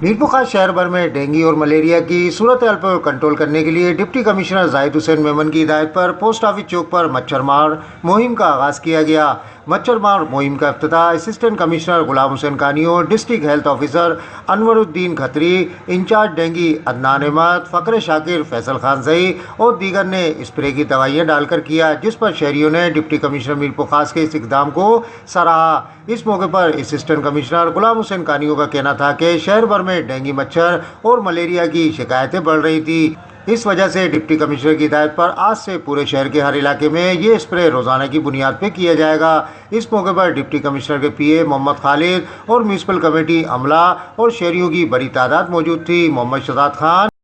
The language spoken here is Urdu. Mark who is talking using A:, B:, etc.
A: میرپور خاص شہر بھر میں ڈینگی اور ملیریا کی صورتحال پر کنٹرول کرنے کے لیے ڈپٹی کمشنر زاہد حسین میمن کی ہدایت پر پوسٹ آفس چوک پر مچھر مار مہم کا آغاز کیا گیا۔ مچھر مار مہم کا افتتاح اسسٹنٹ کمشنر غلام حسین کانیو، ڈسٹرکٹ ہیلتھ آفیسر انور الدین کھتری، انچارج ڈینگی عدنان احمد، فخر شاکر، فیصل خان زئی اور دیگر نے اسپرے کی دوائیاں ڈال کر کیا، جس پر شہریوں نے ڈپٹی کمشنر میرپور خاص کے اس اقدام کو سراہا۔ اس موقع پر اسسٹنٹ کمشنر غلام حسین کانیو کا کہنا تھا کہ شہر بھر میں ڈینگی، مچھر اور ملیریا کی شکایتیں بڑھ رہی تھی۔ اس وجہ سے ڈپٹی کمشنر کی ہدایت پر آج سے پورے شہر کے ہر علاقے میں یہ اسپرے روزانہ کی بنیاد پہ کیا جائے گا۔ اس موقع پر ڈپٹی کمشنر کے پی اے محمد خالد اور میونسپل کمیٹی عملہ اور شہریوں کی بڑی تعداد موجود تھی۔ محمد شہزاد خان۔